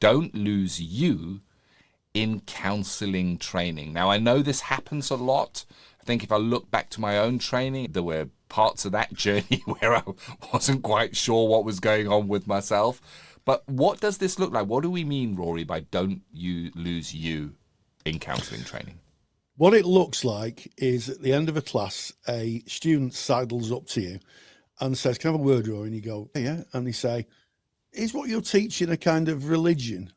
don't lose you in counselling training. Now, I know this happens a lot. I think if I look back to my own training, there were parts of that journey where I wasn't quite sure what was going on with myself. But what does this look like? What do we mean, Rory, by don't you lose you in counselling training? What it looks like is at the end of a class, a student sidles up to you and says, "Can I have a word, Rory?" And you go, "Yeah." And they say, "Is what you're teaching a kind of religion?"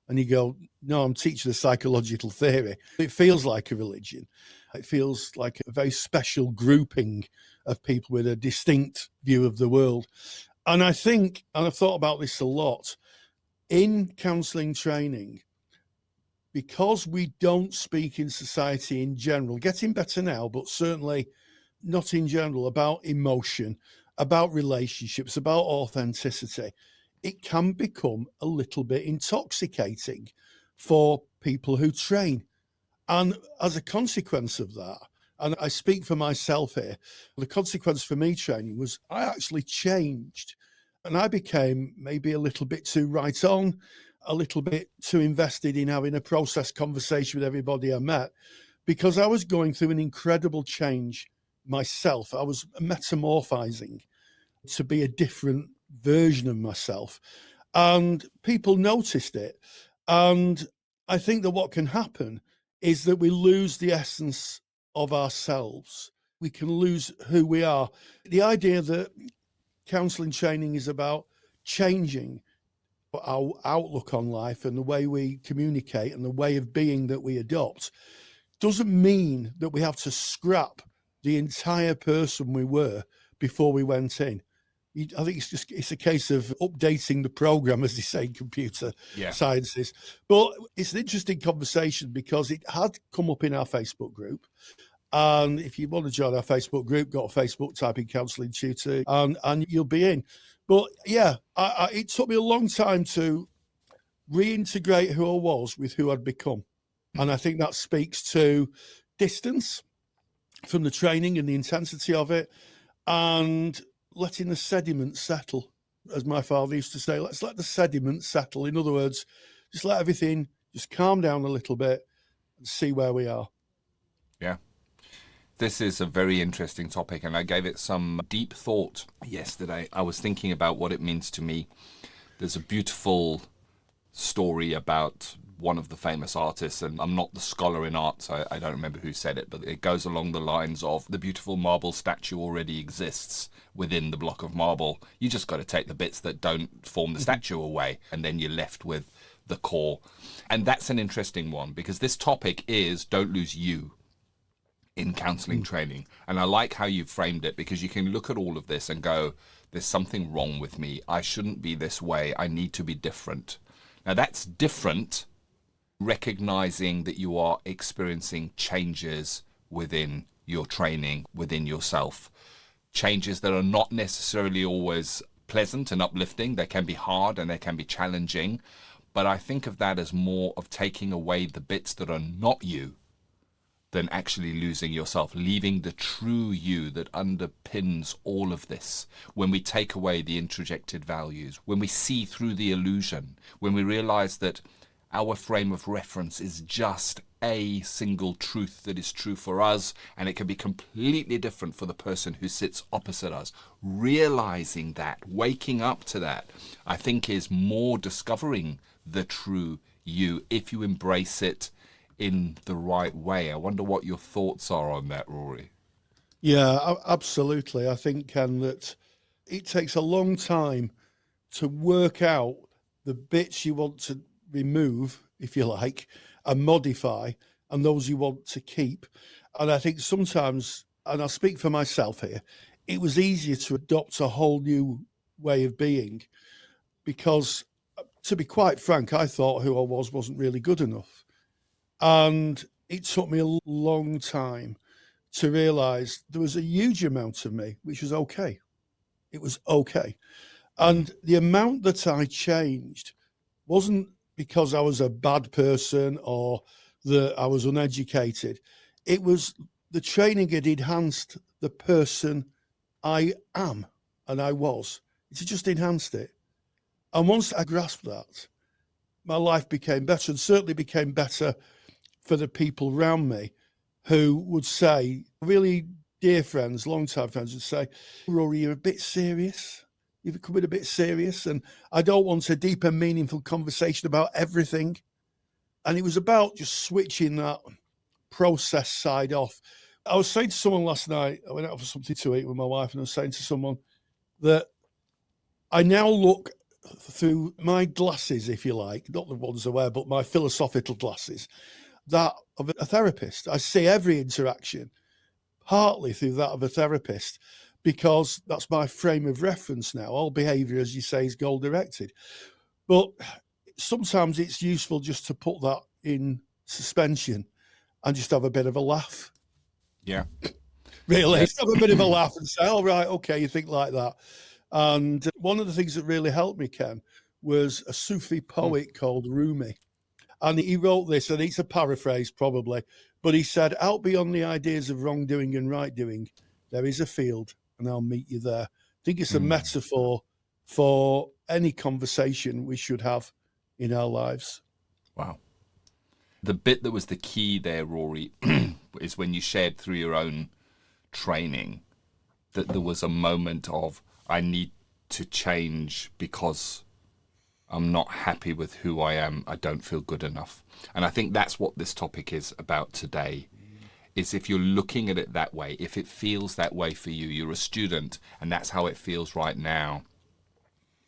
And you go, "No, I'm teaching a psychological theory." It feels like a religion. It feels like a very special grouping of people with a distinct view of the world. And I think, and I've thought about this a lot, in counselling training, because we don't speak in society in general, getting better now, but certainly not in general, about emotion, about relationships, about authenticity, it can become a little bit intoxicating for people who train. And as a consequence of that, and I speak for myself here, the consequence for me training was I actually changed and I became maybe a little bit too right on, a little bit too invested in having a process conversation with everybody I met, because I was going through an incredible change myself. I was metamorphizing to be a different version of myself. And people noticed it. And I think that what can happen is that we lose the essence of ourselves. We can lose who we are. The idea that counselling training is about changing our outlook on life and the way we communicate and the way of being that we adopt doesn't mean that we have to scrap the entire person we were before we went in. I think it's a case of updating the program, as they say in computer sciences. But it's an interesting conversation because it had come up in our Facebook group. And if you want to join our Facebook group, go to Facebook, type in Counselling Tutor, and you'll be in. But yeah, it took me a long time to reintegrate who I was with who I'd become. And I think that speaks to distance from the training and the intensity of it, and letting the sediment settle, as my father used to say. Let's let the sediment settle. In other words, just let everything just calm down a little bit and see where we are. Yeah. This is a very interesting topic, and I gave it some deep thought yesterday. I was thinking about what it means to me. There's a beautiful story about one of the famous artists, and I'm not the scholar in art, so I don't remember who said it, but it goes along the lines of the beautiful marble statue already exists within the block of marble. You just got to take the bits that don't form the statue away, and then you're left with the core. And that's an interesting one, because this topic is don't lose you in counselling training. And I like how you framed it, because you can look at all of this and go, there's something wrong with me. I shouldn't be this way. I need to be different. Now that's different, recognizing that you are experiencing changes within your training, within yourself. Changes that are not necessarily always pleasant and uplifting. They can be hard and they can be challenging. But I think of that as more of taking away the bits that are not you than actually losing yourself, leaving the true you that underpins all of this. When we take away the introjected values, when we see through the illusion, when we realize that our frame of reference is just a single truth that is true for us, and it can be completely different for the person who sits opposite us. Realizing that, waking up to that, I think is more discovering the true you if you embrace it in the right way. I wonder what your thoughts are on that, Rory. Yeah, absolutely. I think, Ken, that it takes a long time to work out the bits you want to remove, if you like, and modify, and those you want to keep. And I think sometimes, and I'll speak for myself here, it was easier to adopt a whole new way of being because, to be quite frank, I thought who I was wasn't really good enough. And it took me a long time to realize there was a huge amount of me, which was okay. It was okay. And the amount that I changed wasn't because I was a bad person or that I was uneducated. It was the training had enhanced the person I am and I was. It just enhanced it. And once I grasped that, my life became better, and certainly became better for the people around me, who would say, really dear friends, long-time friends, would say, Rory, you're a bit serious. You're becoming a bit serious, and I don't want a deep and meaningful conversation about everything. And it was about just switching that process side off. I was saying to someone last night, I went out for something to eat with my wife, and I was saying to someone that I now look through my glasses, if you like, not the ones I wear, but my philosophical glasses, that of a therapist. I see every interaction partly through that of a therapist, because that's my frame of reference now. All behaviour, as you say, is goal directed. But sometimes it's useful just to put that in suspension and just have a bit of a laugh. Yeah. Really, yes. Have a bit of a laugh and say, "All right, okay, you think like that." And one of the things that really helped me, Ken, was a Sufi poet called Rumi. And he wrote this, and it's a paraphrase probably, but he said, out beyond the ideas of wrongdoing and right doing, there is a field, and I'll meet you there. I think it's a metaphor for any conversation we should have in our lives. Wow. The bit that was the key there, Rory, is when you shared through your own training that there was a moment of, I need to change because I'm not happy with who I am. I don't feel good enough. And I think that's what this topic is about today, is if you're looking at it that way, if it feels that way for you, you're a student and that's how it feels right now.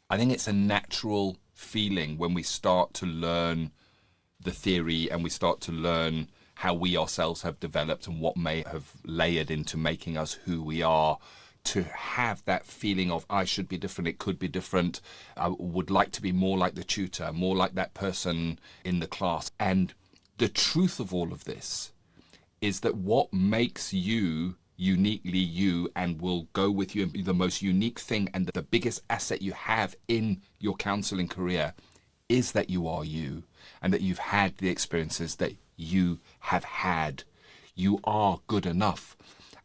I think it's a natural feeling when we start to learn the theory and we start to learn how we ourselves have developed and what may have layered into making us who we are, to have that feeling of, I should be different, it could be different, I would like to be more like the tutor, more like that person in the class. And the truth of all of this is that what makes you uniquely you and will go with you and be the most unique thing and the biggest asset you have in your counselling career is that you are you, and that you've had the experiences that you have had. You are good enough.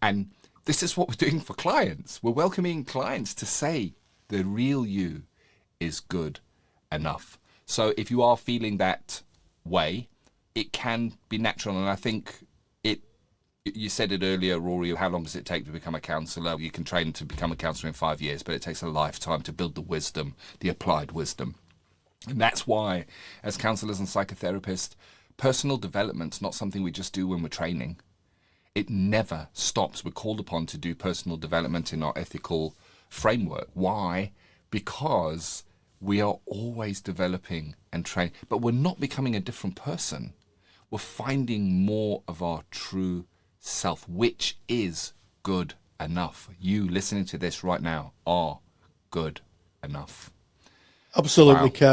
And this is what we're doing for clients. We're welcoming clients to say the real you is good enough. So if you are feeling that way, it can be natural. And I think you said it earlier, Rory, how long does it take to become a counsellor? You can train to become a counsellor in 5 years, but it takes a lifetime to build the wisdom, the applied wisdom. And that's why, as counsellors and psychotherapists, personal development's not something we just do when we're training. It never stops. We're called upon to do personal development in our ethical framework. Why? Because we are always developing and training, but we're not becoming a different person. We're finding more of our true self, which is good enough. You listening to this right now are good enough. Absolutely, Wow. Ken.